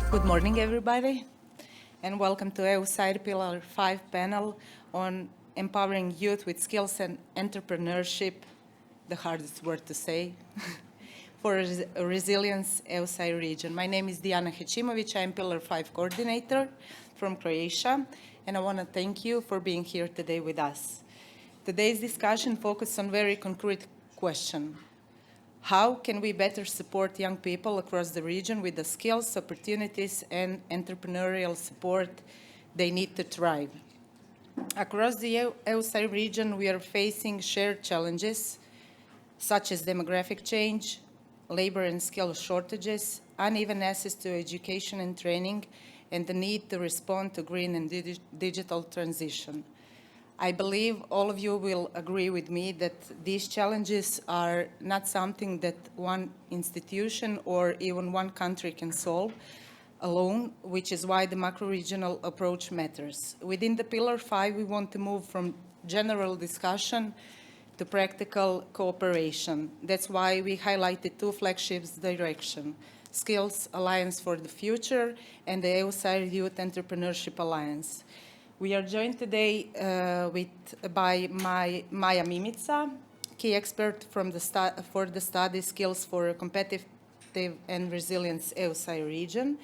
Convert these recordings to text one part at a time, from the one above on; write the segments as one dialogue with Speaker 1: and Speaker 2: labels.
Speaker 1: Good morning, everybody, and welcome to EUSAIR Pillar 5 panel on empowering youth with skills and entrepreneurship, the hardest word to say, for a resilience EUSAIR region. My name is Dijana Hecimovic. I am Pillar 5 coordinator from Croatia, and I want to thank you for being here today with us. Today's discussion focuses on very concrete question. How can we better support young people across the region with the skills, opportunities, and entrepreneurial support they need to thrive? Across the EUSAIR region, we are facing shared challenges such as demographic change, labor and skill shortages, uneven access to education and training, and the need to respond to green and digital transition. I believe all of you will agree with me that these challenges are not something that one institution or even one country can solve alone, which is why the macro-regional approach matters. Within the Pillar 5, we want to move from general discussion to practical cooperation. That's why we highlighted two flagships direction: Skills Alliance for the Future and the EUSAIR Youth Entrepreneurship Alliance. We are joined today by Maja Mimica, key expert for the study Skills for a Competitive and Resilient EUSAIR region,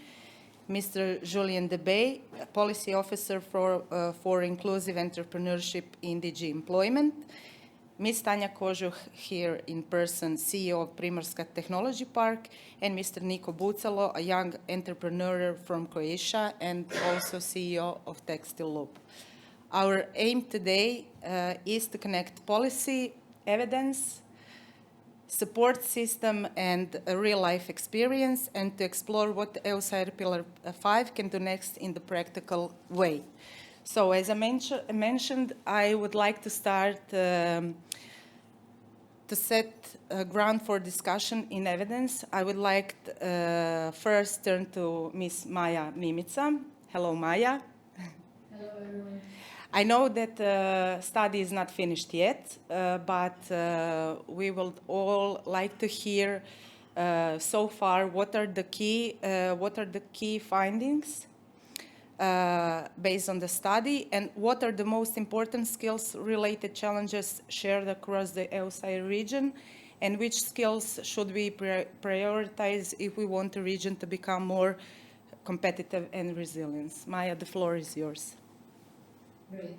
Speaker 1: Mr. Julien Debay, Policy Officer for Inclusive Entrepreneurship in DG Employment, Ms. Tanja Kožuh, here in person, CEO of Primorska Technology Park, and Mr. Niko Bucalo, a young entrepreneur from Croatia and also CEO of Textile Loop. Our aim today is to connect policy, evidence, support system, and a real-life experience, and to explore what EUSAIR Pillar 5 can do next in the practical way. So, as I mentioned, I would like to start to set a ground for discussion in evidence. I would like first turn to Ms. Maja Mimica. Hello, Maja.
Speaker 2: Hello, everyone.
Speaker 1: I know that the study is not finished yet, but we will all like to hear so far what are the key findings based on the study, and what are the most important skills-related challenges shared across the EUSAIR region, and which skills should we prioritize if we want the region to become more competitive and resilient. Maja, the floor is yours.
Speaker 2: Great.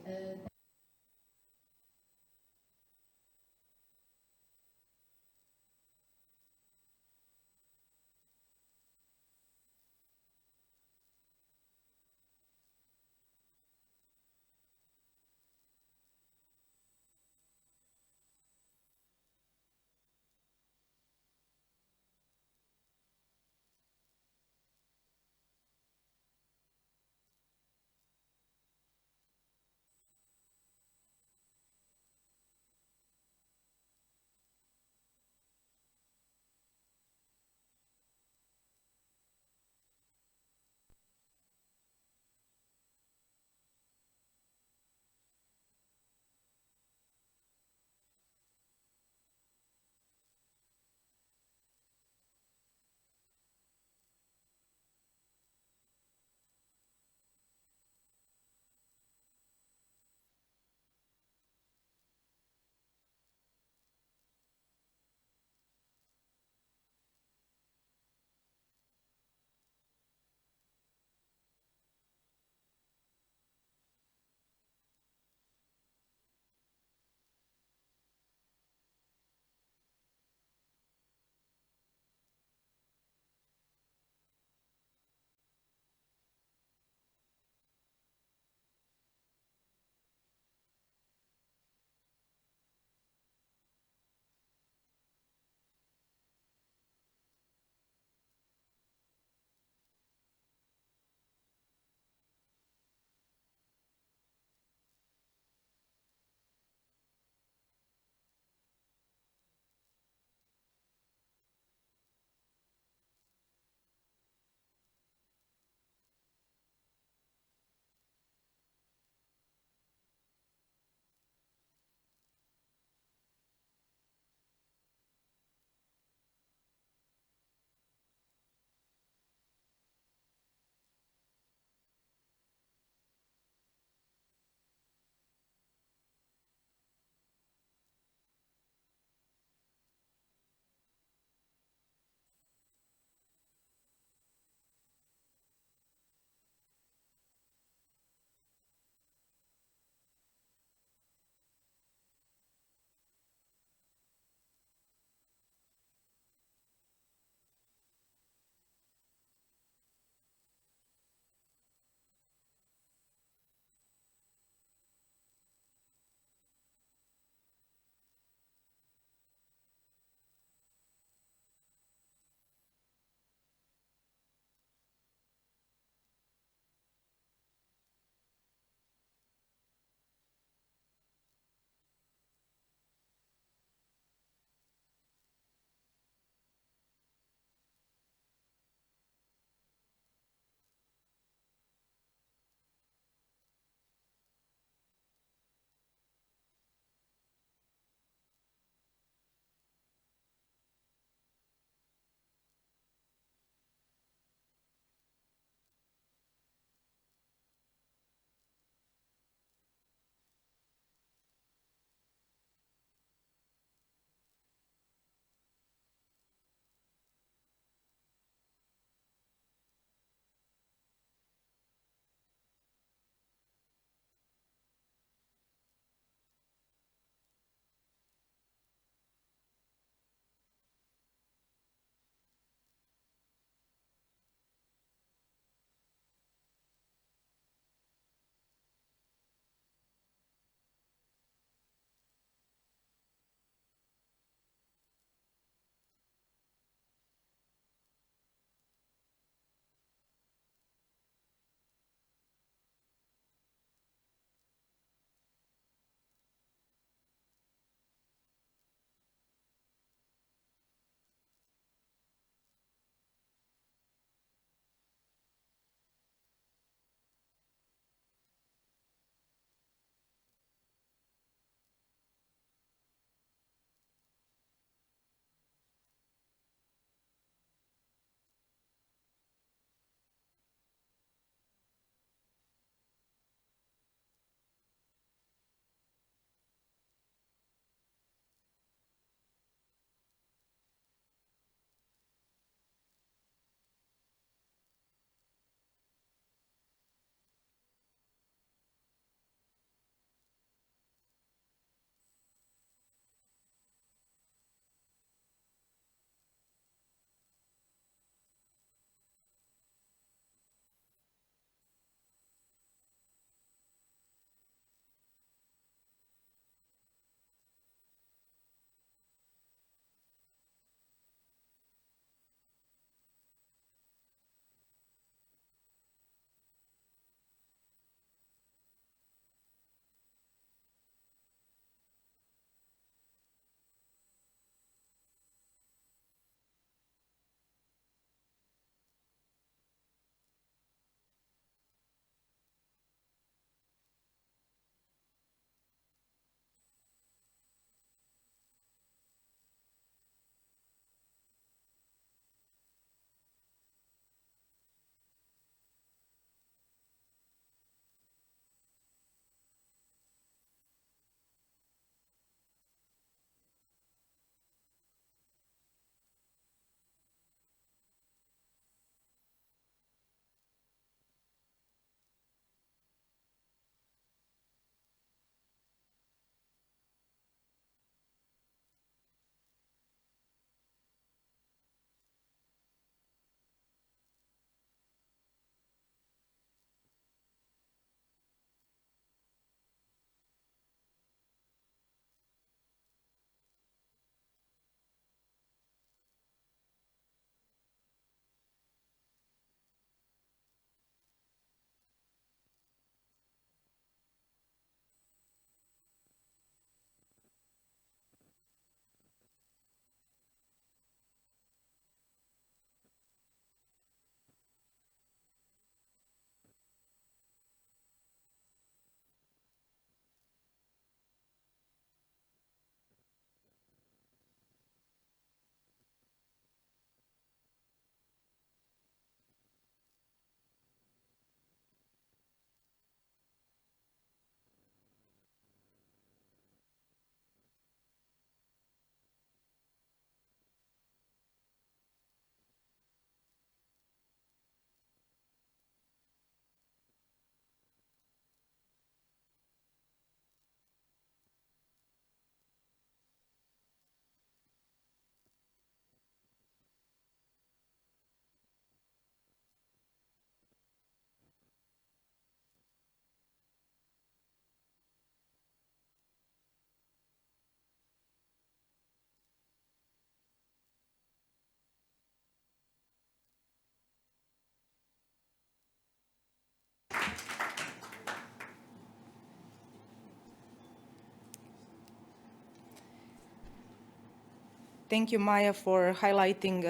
Speaker 1: Thank you, Maya, for highlighting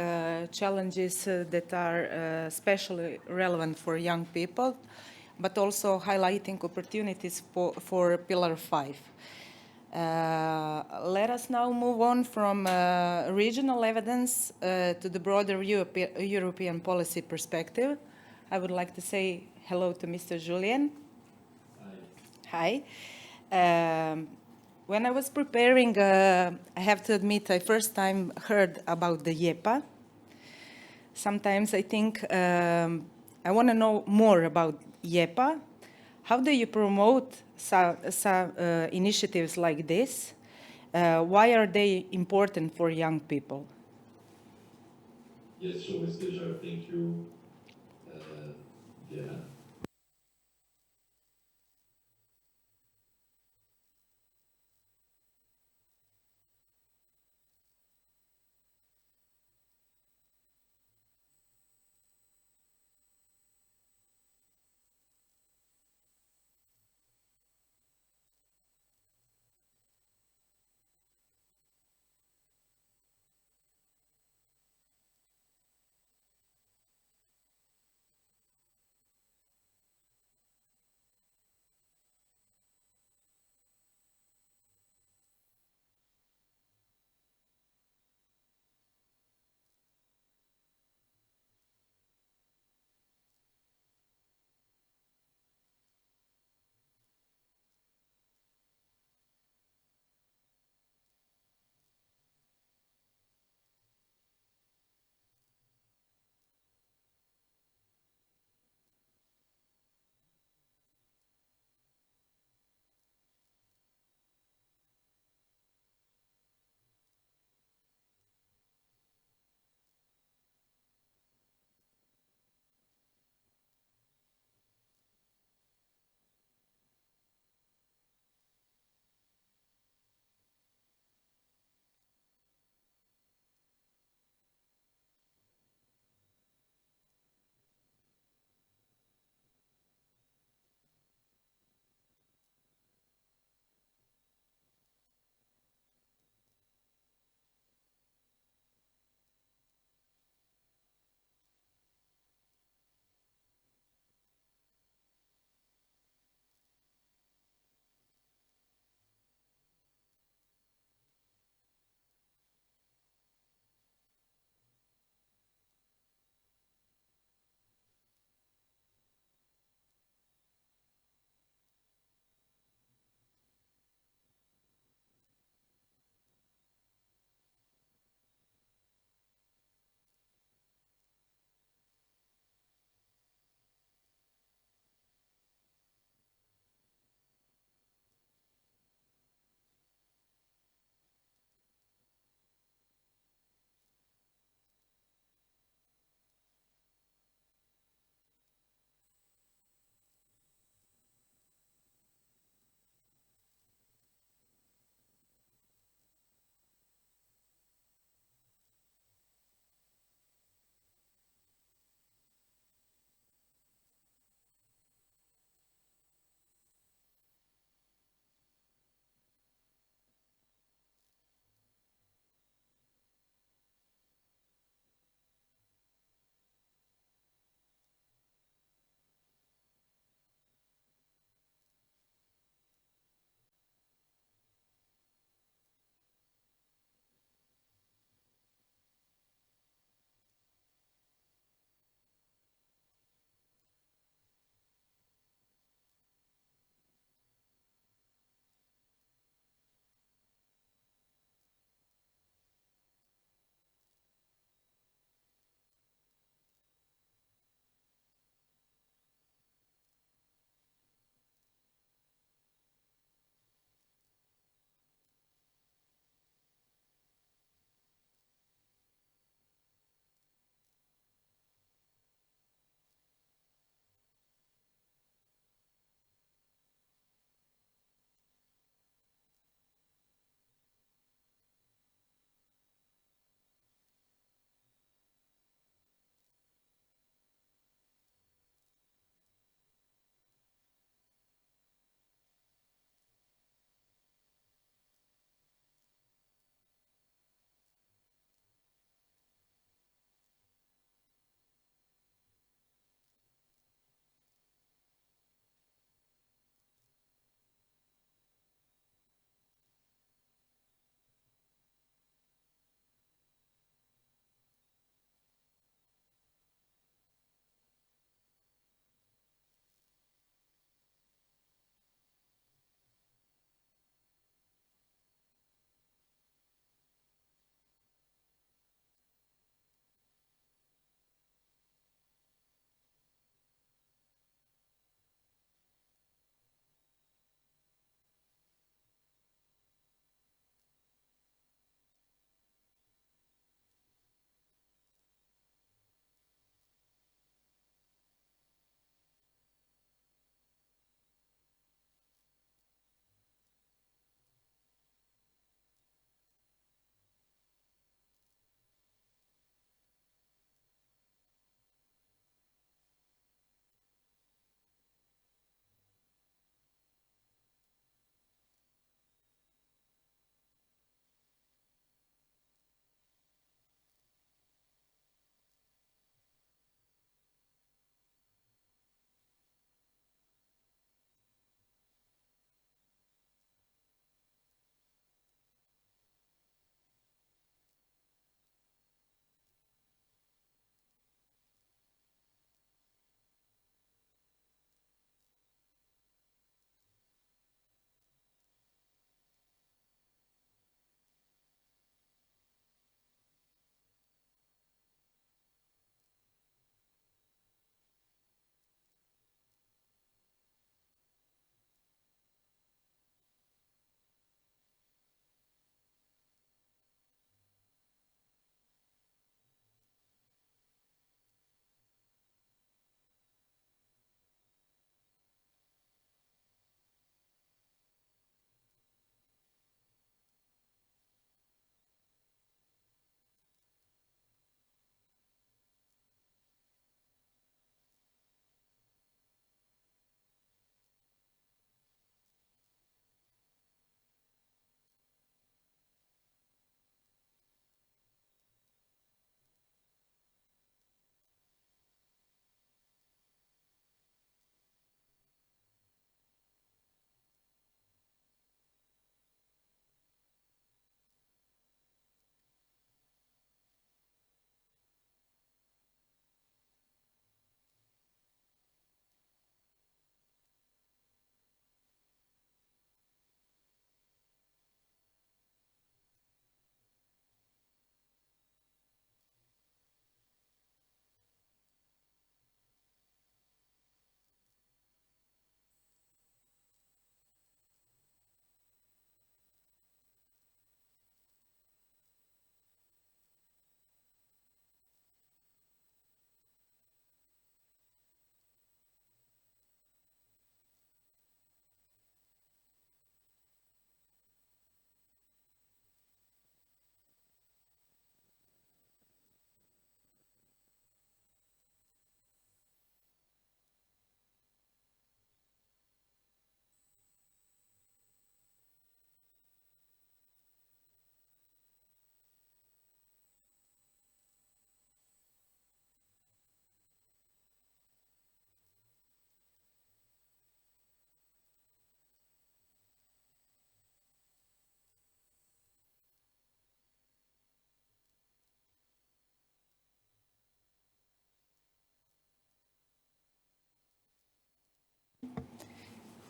Speaker 1: challenges that are especially relevant for young people, but also highlighting opportunities for Pillar 5. Let us now move on from regional evidence to the broader European policy perspective. I would like to say hello to Mr. Julien. Hi. When I was preparing, I have to admit, I first time heard about the YEPA. Sometimes I think I want to know more about YEPA. How do you promote initiatives like this? Why are they important for young people?
Speaker 3: Yes, so Esteja, thank you, Diana.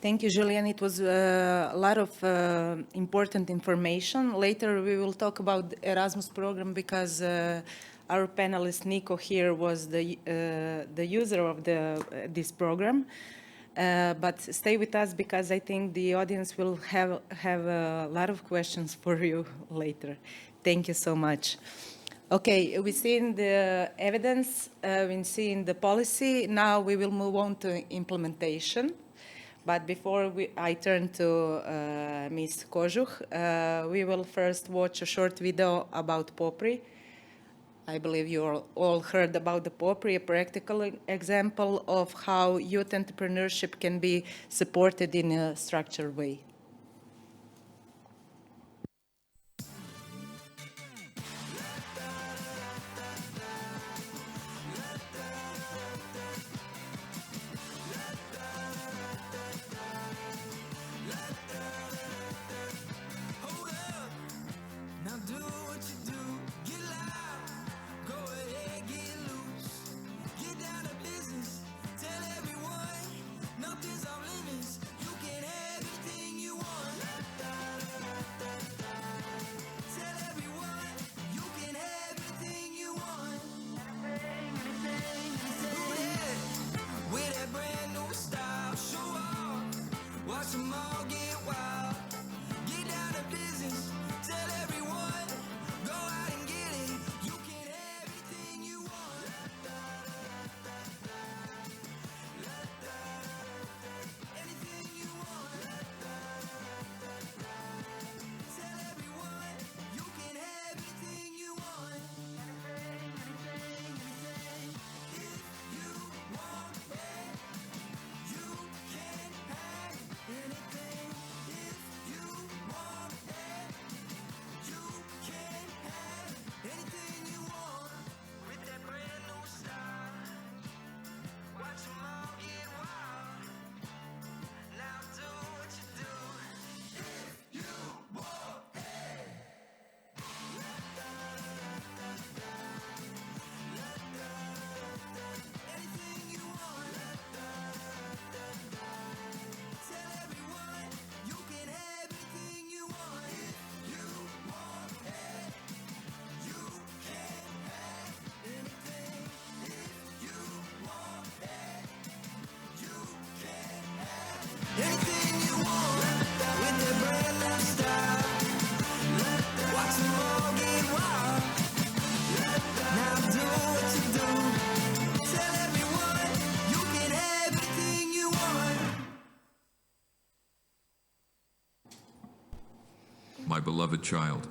Speaker 1: Thank you, Julian. It was a lot of important information. Later, we will talk about the Erasmus program because our panelist Nico here was the user of this program. But stay with us because I think the audience will have a lot of questions for you later. Thank you so much. Okay, we've seen the evidence, we've seen the policy. Now we will move on to implementation. But before I turn to Ms. Kožuh, we will first watch a short video about POPRI. I believe you all heard about the POPRI, a practical example of how youth entrepreneurship can be supported in a structured way.
Speaker 4: My beloved child,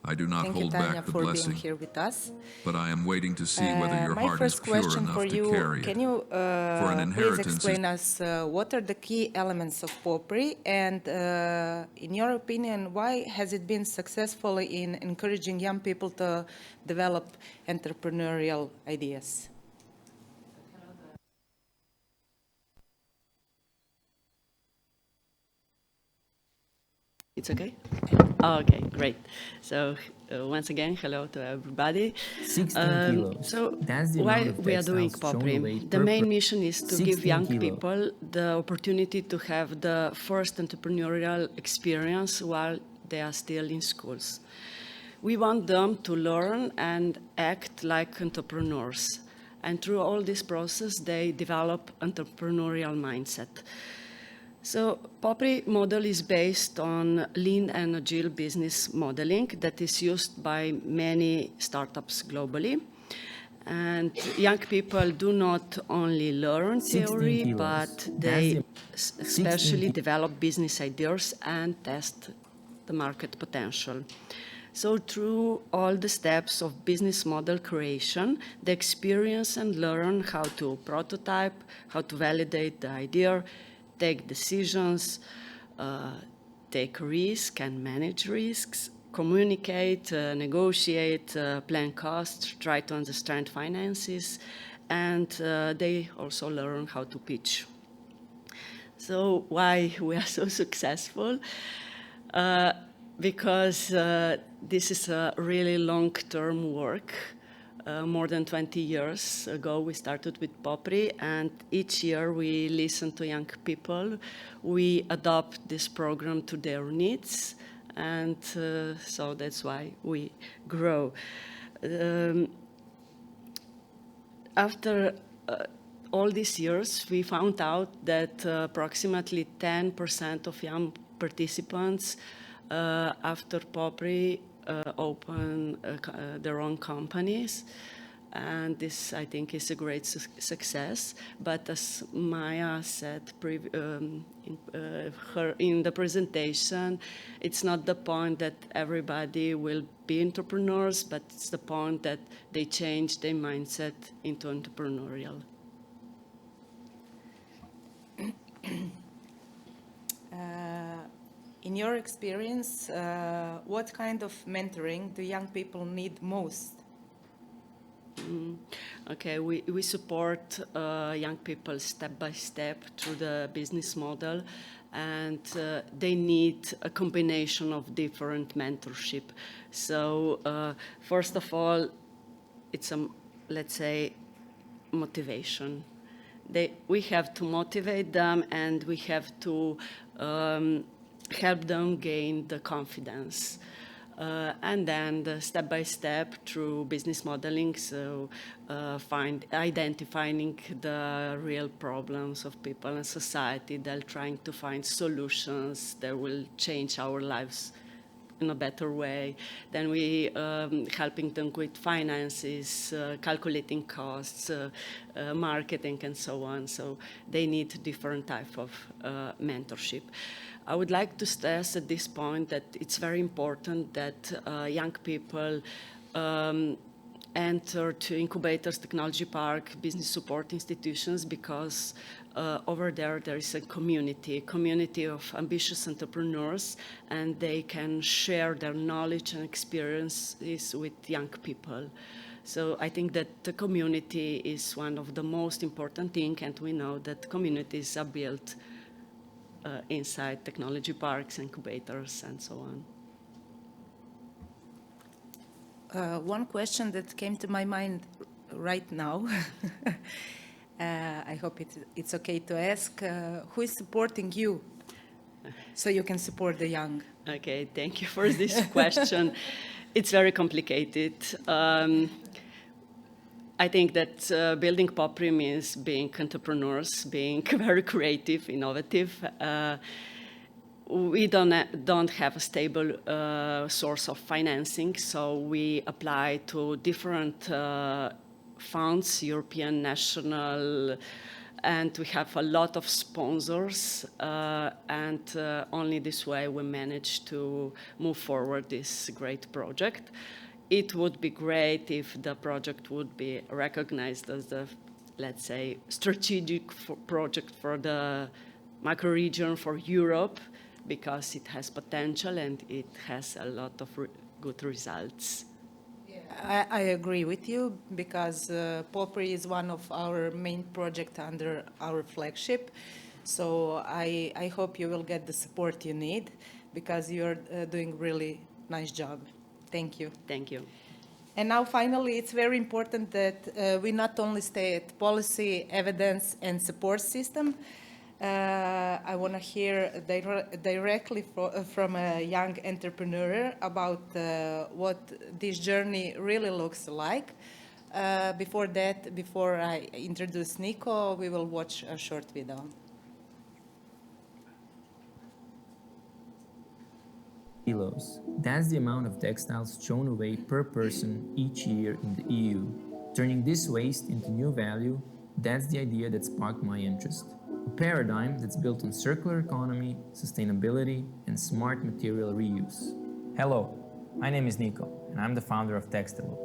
Speaker 4: I do not
Speaker 1: Thank you,
Speaker 4: hold
Speaker 1: Tanya,
Speaker 4: back the
Speaker 1: for being
Speaker 4: blessing,
Speaker 1: here with us.
Speaker 4: but I am waiting to see whether your
Speaker 1: My
Speaker 4: heart is
Speaker 1: first
Speaker 4: pure
Speaker 1: question
Speaker 4: enough
Speaker 1: for
Speaker 4: to
Speaker 1: you,
Speaker 4: carry
Speaker 1: can
Speaker 4: it.
Speaker 1: you
Speaker 4: For an
Speaker 1: please
Speaker 4: inheritance is
Speaker 1: explain us what are the key elements of POPRI and in your opinion, why has it been successful in encouraging young people to develop entrepreneurial ideas?
Speaker 5: It's okay? Okay, great. So once again, hello to everybody.
Speaker 6: 16 kilos.
Speaker 5: So
Speaker 6: That's the
Speaker 5: why
Speaker 6: amount of
Speaker 5: we are doing
Speaker 6: textiles shown
Speaker 5: POPRI?
Speaker 6: weight
Speaker 5: The
Speaker 6: per
Speaker 5: main mission is to give
Speaker 6: 16
Speaker 5: young
Speaker 6: kilo.
Speaker 5: people the opportunity to have the first entrepreneurial experience while they are still in schools. We want them to learn and act like entrepreneurs. And through all this process, they develop entrepreneurial mindset. So POPRI model is based on lean and agile business modeling that is used by many startups globally. And young people do not only learn
Speaker 6: 16
Speaker 5: theory,
Speaker 6: kilos.
Speaker 5: but
Speaker 6: That's
Speaker 5: they
Speaker 6: the-
Speaker 5: especially
Speaker 6: 16
Speaker 5: develop business ideas and test the market potential. So through all the steps of business model creation, they experience and learn how to prototype, how to validate the idea, take decisions, take risks and manage risks, communicate, negotiate, plan costs, try to understand finances, and they also learn how to pitch. So why we are so successful? Because this is a really long-term work. more than 20 years ago, we started with Popri, and each year we listen to young people. We adopt this program to their needs, and so that's why we grow. After all these years, we found out that approximately 10% of young participants after Popri open their own companies. And this, I think, is a great success. But as Maya said in the presentation, it's not the point that everybody will be entrepreneurs, but it's the point that they change their mindset into entrepreneurial.
Speaker 1: In your experience, what kind of mentoring do young people need most?
Speaker 5: Okay, we support young people step by step through the business model, and they need a combination of different mentorship. So first of all, it's let's say, motivation. We have to motivate them, and we have to help them gain the confidence. And then step by step through business modeling, so identifying the real problems of people and society. They're trying to find solutions that will change our lives in a better way. Then we helping them with finances, calculating costs, marketing, and so on. So they need different type of mentorship. I would like to stress at this point that it's very important that young people enter to incubators, technology park, business support institutions, because over there is a community of ambitious entrepreneurs, and they can share their knowledge and experiences with young people. So I think that the community is one of the most important things, and we know that communities are built inside technology parks, incubators, and so on.
Speaker 1: One question that came to my mind right now, I hope it's okay to ask, who is supporting you so you can support the young?
Speaker 5: Okay, thank you for this question. It's very complicated. I think that building Popri means being entrepreneurs, being very creative, innovative. We don't have a stable source of financing, so we apply to different funds, European, national, and we have a lot of sponsors, and only this way we manage to move forward this great project. It would be great if the project would be recognized as the, let's say, strategic project for the macro region, for Europe, because it has potential and it has a lot of good results.
Speaker 1: I agree with you, because Popri is one of our main projects under our flagship. So I hope you will get the support you need, because you're doing really nice job. Thank you.
Speaker 5: Thank you.
Speaker 1: And now, finally, it's very important that we not only stay at policy, evidence, and support system. I want to hear directly from a young entrepreneur about what this journey really looks like. Before I introduce Nico, we will watch a short video.
Speaker 6: Kilos. That's the amount of textiles thrown away per person each year in the EU. Turning this waste into new value, that's the idea that sparked my interest. A paradigm that's built on circular economy, sustainability, and smart material reuse.
Speaker 7: Hello, my name is Nico, and I'm the founder of Textilo.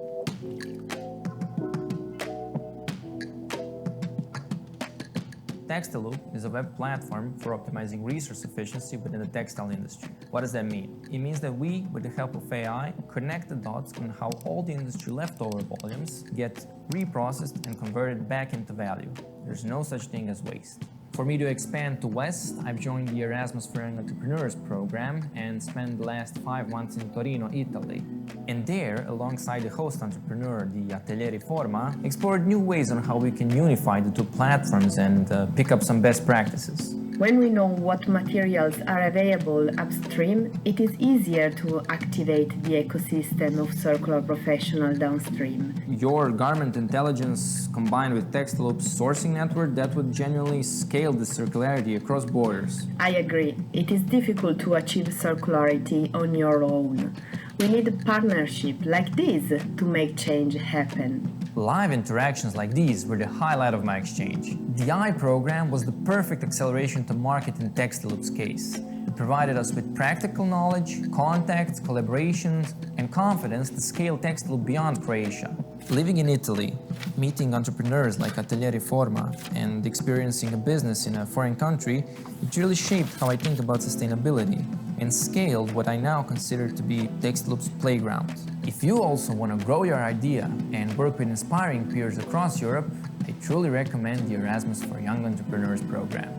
Speaker 7: Textilo is a web platform for optimizing resource efficiency within the textile industry. What does that mean? It means that we, with the help of AI, connect the dots on how all the industry leftover volumes get reprocessed and converted back into value. There's no such thing as waste. For me to expand to West, I've joined the Erasmus for Young Entrepreneurs program and spent the last 5 months in Torino, Italy. And there, alongside the host entrepreneur, the Atelier Riforma, explored new ways on how we can unify the two platforms and pick up some best practices.
Speaker 8: When we know what materials are available upstream, it is easier to activate the ecosystem of circular professional downstream.
Speaker 7: Your garment intelligence combined with Textiloop's sourcing network, that would genuinely scale the circularity across borders.
Speaker 8: I agree. It is difficult to achieve circularity on your own. We need a partnership like this to make change happen.
Speaker 7: Live interactions like these were the highlight of my exchange. The I program was the perfect acceleration to market in Textiloop's case. It provided us with practical knowledge, contacts, collaborations, and confidence to scale Textiloop beyond Croatia. Living in Italy, meeting entrepreneurs like Atelier Riforma, and experiencing a business in a foreign country, it really shaped how I think about sustainability and scaled what I now consider to be Textiloop's playground. If you also want to grow your idea and work with inspiring peers across Europe, I truly recommend the Erasmus for Young Entrepreneurs program.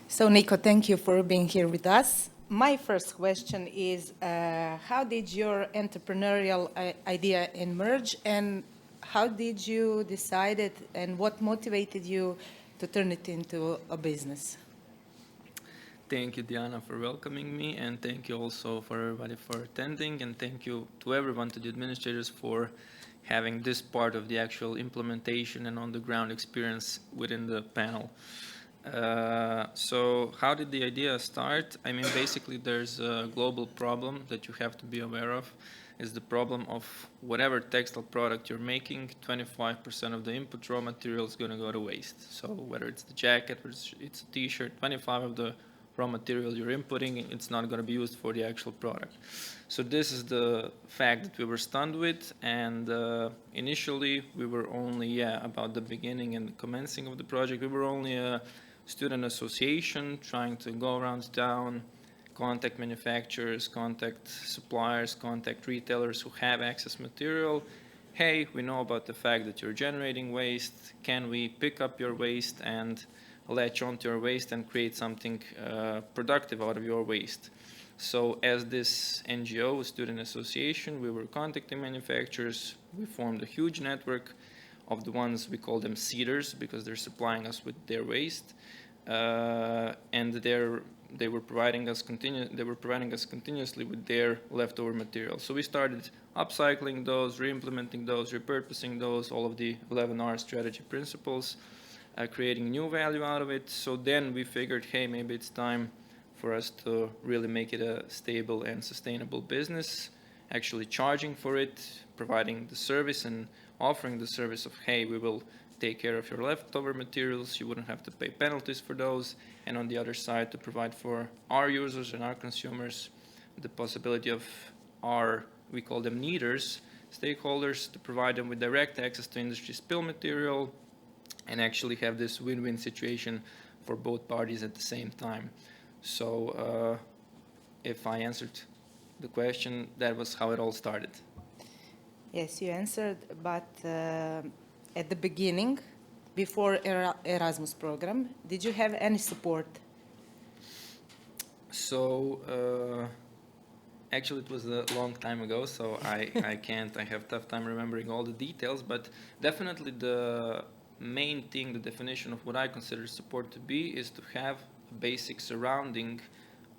Speaker 1: So, Nico, thank you for being here with us. My first question is, how did your entrepreneurial idea emerge, and how did you decide it, and what motivated you to turn it into a business?
Speaker 9: Thank you, Diana, for welcoming me, and thank you also for everybody for attending, and thank you to everyone, to the administrators, for having this part of the actual implementation and on-the-ground experience within the panel. So how did the idea start? I mean, basically, there's a global problem that you have to be aware of. Is the problem of whatever textile product you're making, 25% of the input raw material is going to go to waste. So whether it's the jacket, or it's a t-shirt, 25 of the raw material you're inputting, it's not going to be used for the actual product. So this is the fact that we were stunned with, and initially we were only, about the beginning and the commencing of the project, we were only a student association trying to go around town, contact manufacturers, contact suppliers, contact retailers who have excess material. Hey, we know about the fact that you're generating waste. Can we pick up your waste and latch onto your waste and create something productive out of your waste? So as this NGO, Student Association, we were contacting manufacturers. We formed a huge network of the ones, we call them seeders, because they're supplying us with their waste. And they were providing us continuously with their leftover material. So we started upcycling those, re-implementing those, repurposing those, all of the 11R strategy principles, creating new value out of it. So then we figured, hey, maybe it's time for us to really make it a stable and sustainable business, actually charging for it, providing the service and offering the service of, hey, we will take care of your leftover materials, you wouldn't have to pay penalties for those, and on the other side to provide for our users and our consumers the possibility of our, we call them needers, stakeholders, to provide them with direct access to industry spill material and actually have this win-win situation for both parties at the same time. So if I answered the question, that was how it all started.
Speaker 1: Yes, you answered, but at the beginning, before Erasmus program, did you have any support?
Speaker 9: So actually it was a long time ago, so I have tough time remembering all the details, but definitely the main thing, the definition of what I consider support to be, is to have a basic surrounding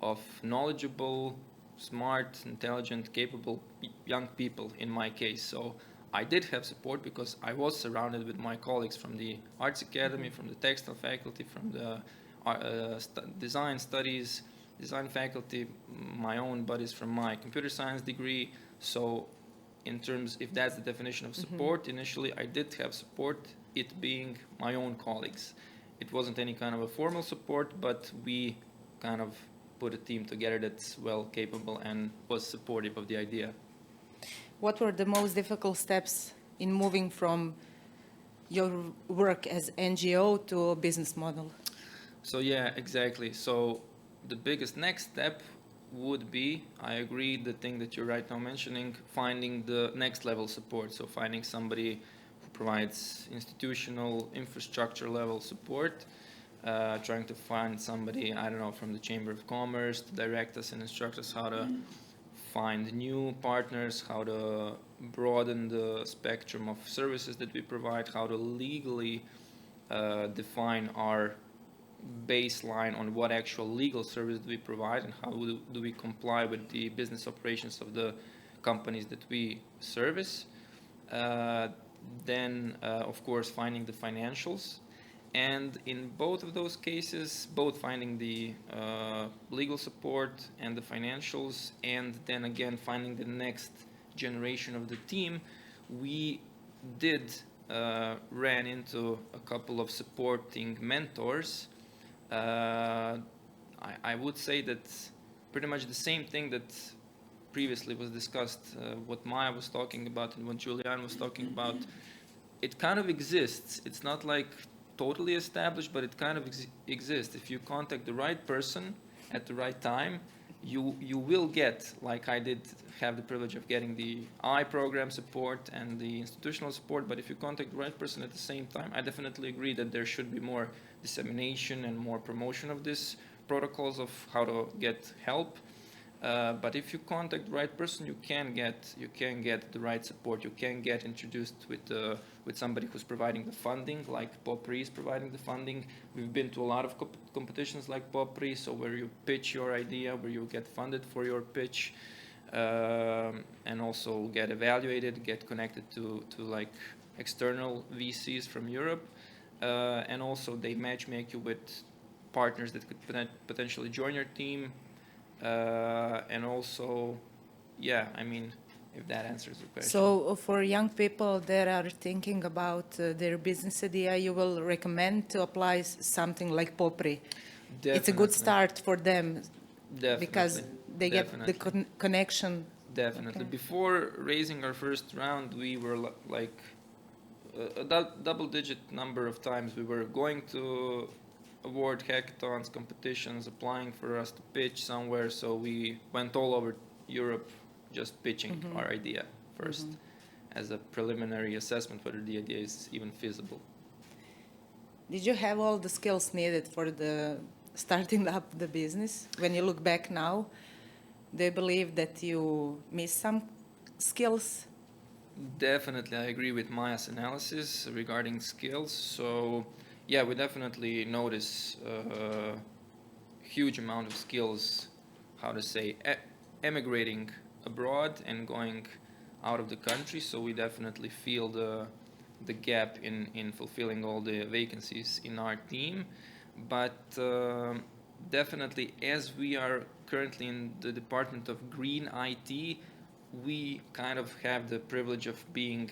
Speaker 9: of knowledgeable, smart, intelligent, capable young people in my case. So I did have support because I was surrounded with my colleagues from the Arts Academy, from the textile faculty, from the design studies, design faculty, my own buddies from my computer science degree. So in terms, if that's the definition of support, initially I did have support, it being my own colleagues. It wasn't any kind of a formal support, but we kind of put a team together that's well capable and was supportive of the idea.
Speaker 1: What were the most difficult steps in moving from your work as NGO to a business model?
Speaker 9: So yeah, exactly. So the biggest next step would be, I agree, the thing that you're right now mentioning, finding the next level support. So finding somebody who provides institutional infrastructure level support, trying to find somebody, I don't know, from the Chamber of Commerce to direct us and instruct us how to find new partners, how to broaden the spectrum of services that we provide, how to legally define our baseline on what actual legal service do we provide and how do we comply with the business operations of the companies that we service. Then, of course, finding the financials. And in both of those cases, both finding the legal support and the financials, and then again finding the next generation of the team, we did ran into a couple of supporting mentors. I would say that pretty much the same thing that previously was discussed, what Maya was talking about and what Julian was talking about, it kind of exists. It's not like totally established, but it kind of exists. If you contact the right person at the right time, you will get, like I did have the privilege of getting the I program support and the institutional support, but if you contact the right person at the same time, I definitely agree that there should be more dissemination and more promotion of these protocols of how to get help. But if you contact the right person, you can get the right support. You can get introduced with somebody who's providing the funding, like POPRI is providing the funding. We've been to a lot of competitions like POPRI, so where you pitch your idea, where you get funded for your pitch, and also get evaluated, get connected to like external VCs from Europe, and also they matchmake you with partners that could potentially join your team. And also, yeah, I mean, if that answers the question.
Speaker 1: So for young people that are thinking about their business idea, you will recommend to apply something like POPRI. It's a good start for them.
Speaker 9: Definitely.
Speaker 1: Because they get the connection.
Speaker 9: Definitely. Okay. Before raising our first round, we were like a double-digit number of times we were going to award hackathons, competitions, applying for us to pitch somewhere. So we went all over Europe just pitching our idea first as a preliminary assessment whether the idea is even feasible.
Speaker 1: Did you have all the skills needed for the starting up the business? When you look back now, do you believe that you missed some skills?
Speaker 9: Definitely, I agree with Maya's analysis regarding skills. So yeah, we definitely notice a huge amount of skills, how to say, emigrating abroad and going out of the country. So we definitely feel the gap in fulfilling all the vacancies in our team. But definitely, as we are currently in the Department of Green IT, we kind of have the privilege of being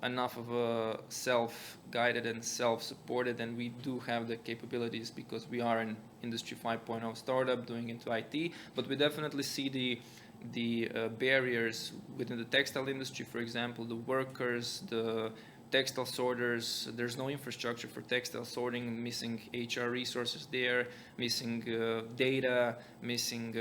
Speaker 9: enough of a self-guided and self-supported, and we do have the capabilities because we are an Industry 5.0 startup doing into IT, but we definitely see the barriers within the textile industry, for example, the workers, the textile sorters. There's no infrastructure for textile sorting, missing HR resources there, missing data, missing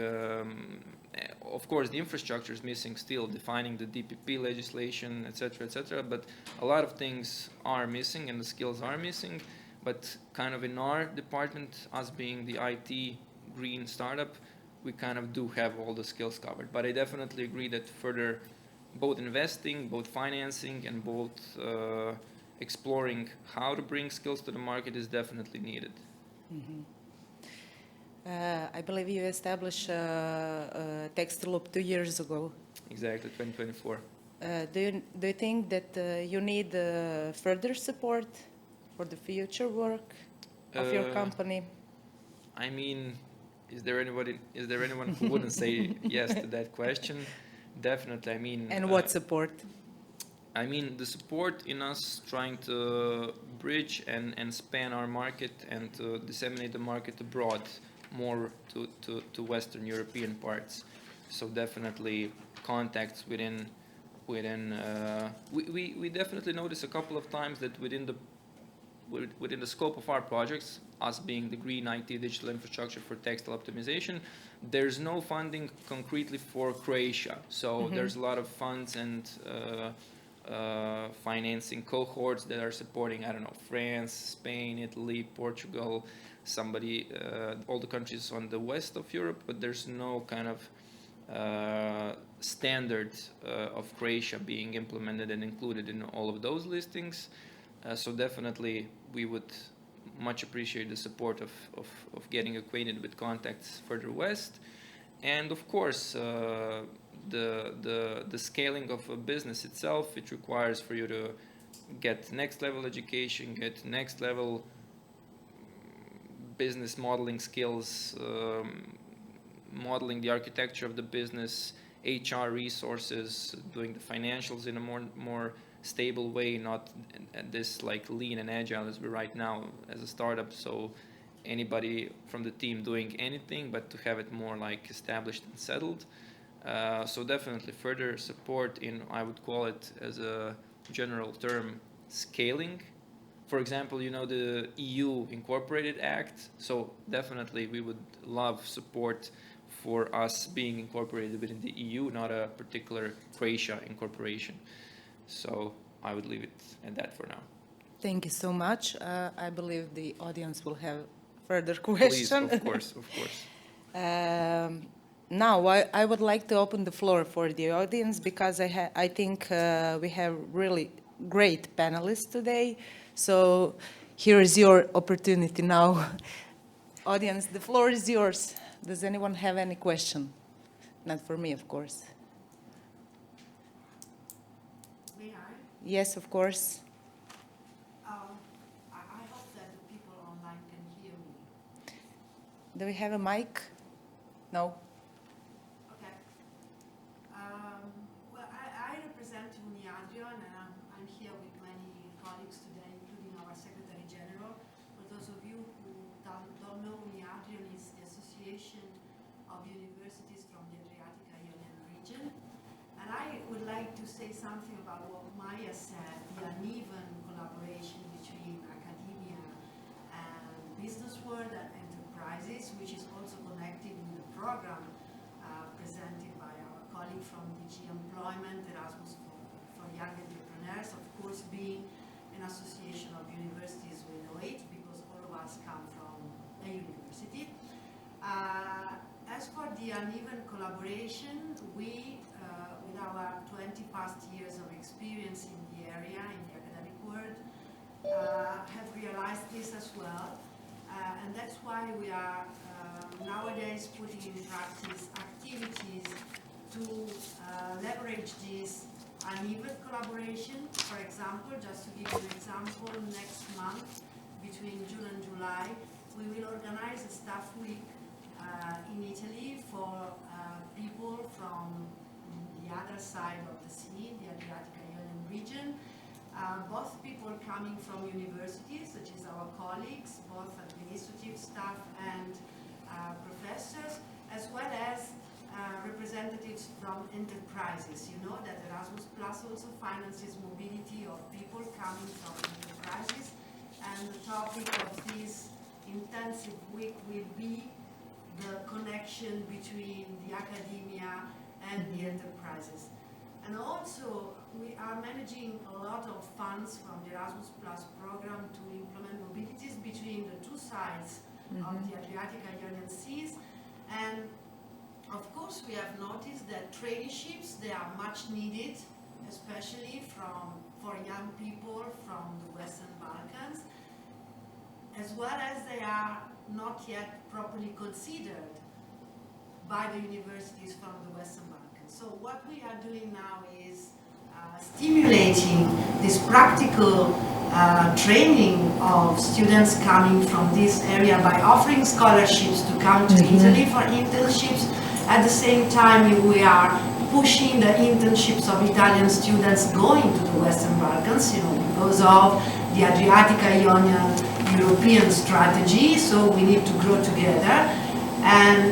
Speaker 9: of course the infrastructure is missing still, defining the DPP legislation, etc., but a lot of things are missing and the skills are missing. But kind of in our department, us being the IT green startup, we kind of do have all the skills covered. But I definitely agree that further both investing, both financing, and both exploring how to bring skills to the market is definitely needed.
Speaker 1: I believe you established Textile Loop 2 years ago.
Speaker 9: Exactly, 2024.
Speaker 1: Do you think that you need further support for the future work of your company?
Speaker 9: I mean, is there anyone who wouldn't say yes to that question? Definitely. I mean.
Speaker 1: And what support?
Speaker 9: I mean, the support in us trying to bridge and span our market and to disseminate the market abroad more to Western European parts. So definitely contacts within we definitely notice a couple of times that within within the scope of our projects, us being the green IT digital infrastructure for textile optimization, there's no funding concretely for Croatia. So there's a lot of funds and financing cohorts that are supporting, I don't know, France, Spain, Italy, Portugal, all the countries on the west of Europe, but there's no kind of standard of Croatia being implemented and included in all of those listings. So definitely we would much appreciate the support of getting acquainted with contacts further west. And of course, the scaling of a business itself, it requires for you to get next level education, get next level business modeling skills, modeling the architecture of the business, HR resources, doing the financials in a more stable way, not at this like lean and agile as we're right now as a startup. So anybody from the team doing anything, but to have it more like established and settled. So definitely further support in, I would call it as a general term, scaling. For example, you know, the EU Incorporated Act. So definitely we would love support for us being incorporated within the EU, not a particular Croatia incorporation. So I would leave it at that for now.
Speaker 1: Thank you so much. I believe the audience will have further questions.
Speaker 9: Please, of course, of course.
Speaker 1: Now, I would like to open the floor for the audience because I think we have really great panelists today. So here is your opportunity now. Audience, the floor is yours. Does anyone have any question? Not for me, of course.
Speaker 10: May I?
Speaker 1: Yes, of course.
Speaker 10: I hope that the people online can hear me.
Speaker 1: Do we have a mic? No.
Speaker 10: Okay. Well, I represent Uniadrion, and I'm here with many colleagues today, including our Secretary General. For those of you who don't know, Uniadrion is the Association of Universities from the Adriatic-Ionian region. And I would like to say something about what Maya said, the uneven collaboration between academia and business world and enterprises, which is also connected with the program presented by our colleague from DG Employment, Erasmus for Young Entrepreneurs, of course being an association of universities, we know it, because all of us come from a university. As for the uneven collaboration, we, with our 20 past years of experience in the area, in the academic world, have realized this as well. And that's why we are nowadays putting in practice activities to leverage this uneven collaboration. For example, just to give you an example, next month, between June and July, we will organize a staff week in Italy for people from the other side of the sea, the Adriatic-Ionian region. Both people coming from universities, such as our colleagues, both administrative staff and professors, as well as representatives from enterprises. You know that Erasmus Plus also finances mobility of people coming from enterprises, and the topic of this intensive week will be the connection between the academia and the enterprises. And also, we are managing a lot of funds from the Erasmus Plus program to implement mobilities between the two sides of the Adriatic-Ionian seas. And of course, we have noticed that traineeships, they are much needed, especially for young people from the Western Balkans, as well as they are not yet properly considered by the universities from the Western Balkans. So what we are doing now is stimulating this practical training of students coming from this area by offering scholarships to come to Italy for internships. At the same time, we are pushing the internships of Italian students going to the Western Balkans, you know, because of the Adriatic-Ionian European strategy, so we need to grow together.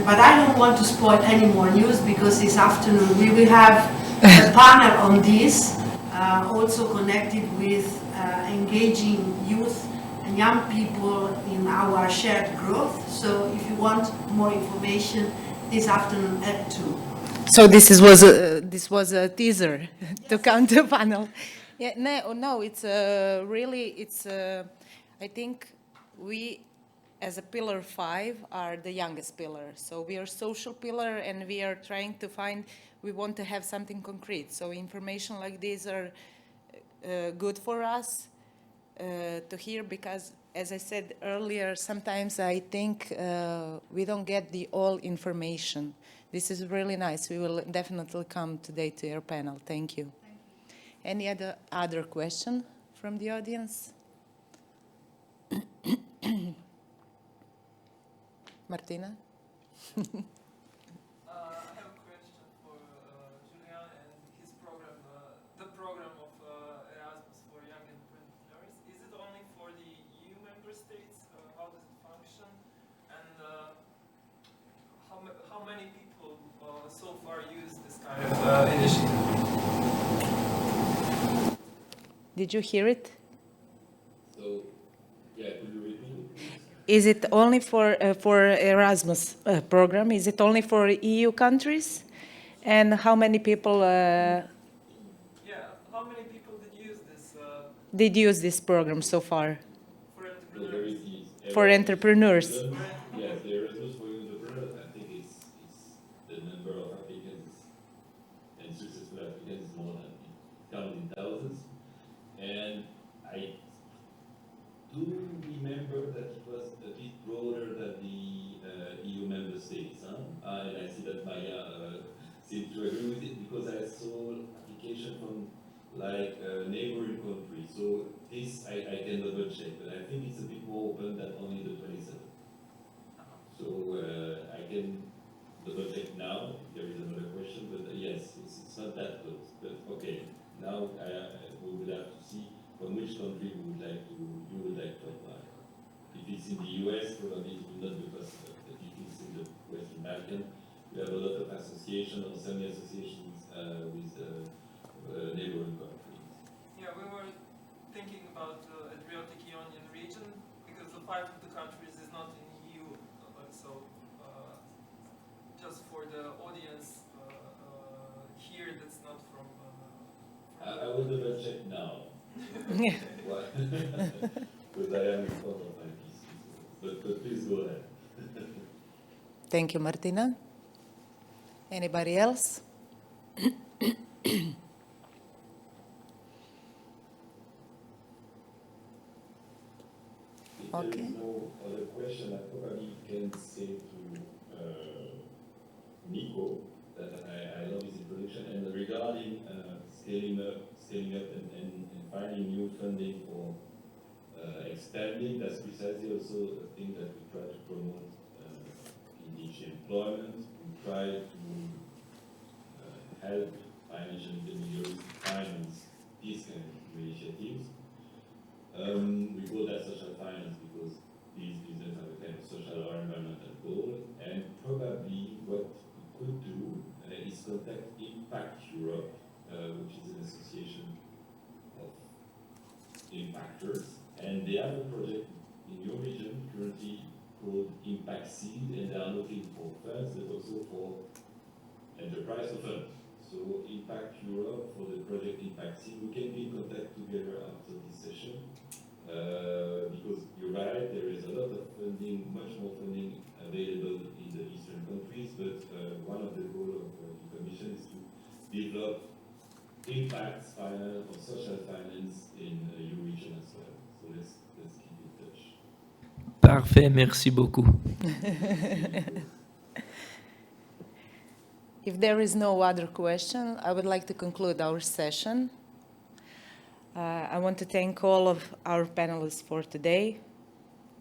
Speaker 10: But I don't want to spoil any more news, because this afternoon we will have a panel on this, also connected with engaging youth and young people in our shared growth. So if you want more information, this afternoon at 2.
Speaker 1: So this was a teaser to come to panel. Yeah, no, it's really, I think we, as a pillar 5, are the youngest pillar. So we are social pillar, and we are trying to find, we want to have something concrete. So information like these are good for us to hear, because, as I said earlier, sometimes I think we don't get the all information. This is really nice. We will definitely come today to your panel. Thank you. Any other question from the audience? Martina?
Speaker 11: I have a question for Julian and his program, the program of Erasmus for young entrepreneurs. Is it only for the EU member states? How does it function? And how many people so far use this kind of initiative?
Speaker 1: Did you hear it?
Speaker 3: So, yeah, could you repeat it, please?
Speaker 1: Is it only for Erasmus program? Is it only for EU countries? And how many people
Speaker 11: Yeah, how many people
Speaker 1: did use this program so far?
Speaker 11: for
Speaker 3: So there
Speaker 11: entrepreneurs?
Speaker 3: is
Speaker 1: For entrepreneurs.
Speaker 3: Yes, the Erasmus for entrepreneurs, I think it's the number of applicants and successful applicants is more than counting thousands. And I do remember that it was a bit broader than the EU member states. And I see that Maya seems to agree with it, because I saw application from like neighboring countries. So this I can double check, but I think it's a bit more open than only the 27. So I can double check now if there is another question, but yes, it's not that close. But okay, now we will have to see from which country you would like to apply. If it's in the US, probably it will not be possible. But if it's in the Western Balkan, we have a lot of associations or semi-associations with neighboring countries.
Speaker 11: Yeah, we were thinking about Adriatic Ionian region, because the 5 of the countries is not in EU, so just for the audience here that's not from...
Speaker 3: I will double check now. Why? Because I am in front of my PC. But please go ahead.
Speaker 1: Thank you, Martina. Anybody else?
Speaker 3: If there is no other question, I probably can say to Nico that I love his introduction. And regarding scaling up and finding new funding for expanding, that's precisely also a thing that we try to promote in each employment. We try to help financial intermediaries finance these kind of initiatives. We call that social finance because these businesses have a kind of social or environmental goal, and probably what we could do is contact Impact Europe, which is an association of impactors, and they have a project in your region currently called Impact Seed, and they are looking for funds, but also for enterprise funds. So Impact Europe for the project Impact Seed, we can be in contact together after this session. Because you're right, there is a lot of funding, much more funding available in the eastern countries, but one of the goals of the Commission is to develop impact finance or social finance in your region as well. So let's keep in touch.
Speaker 11: Parfait, merci beaucoup.
Speaker 1: If there is no other question, I would like to conclude our session. I want to thank all of our panelists for today.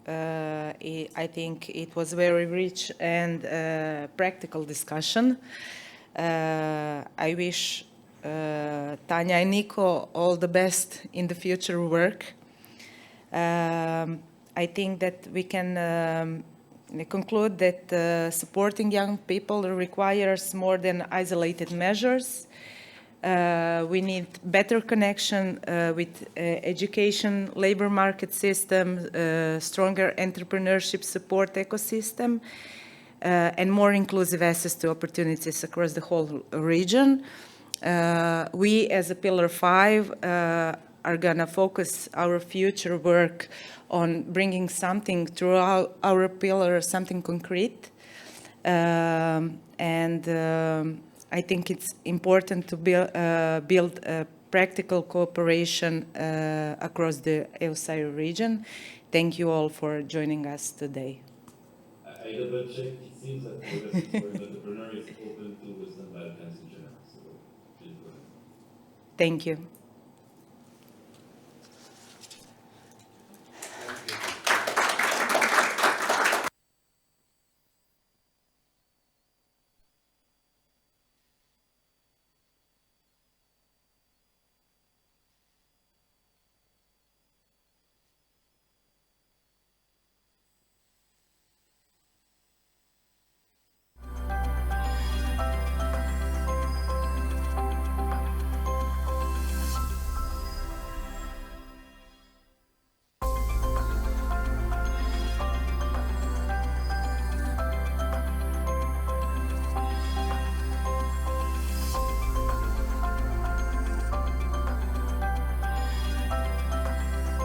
Speaker 1: I think it was very rich and practical discussion. I wish Tanya and Nico all the best in the future work. I think that we can conclude that supporting young people requires more than isolated measures. We need better connection with education, labor market system, stronger entrepreneurship support ecosystem, and more inclusive access to opportunities across the whole region. We, as a Pillar 5, are going to focus our future work on bringing something through our pillar, something concrete. I think it's important to build a practical cooperation across the EUSAIR region. Thank you all for joining us today.
Speaker 3: I double-checked. It seems that Progressive for an Entrepreneur is open to Western Balkans in general. So please go ahead.
Speaker 1: Thank you.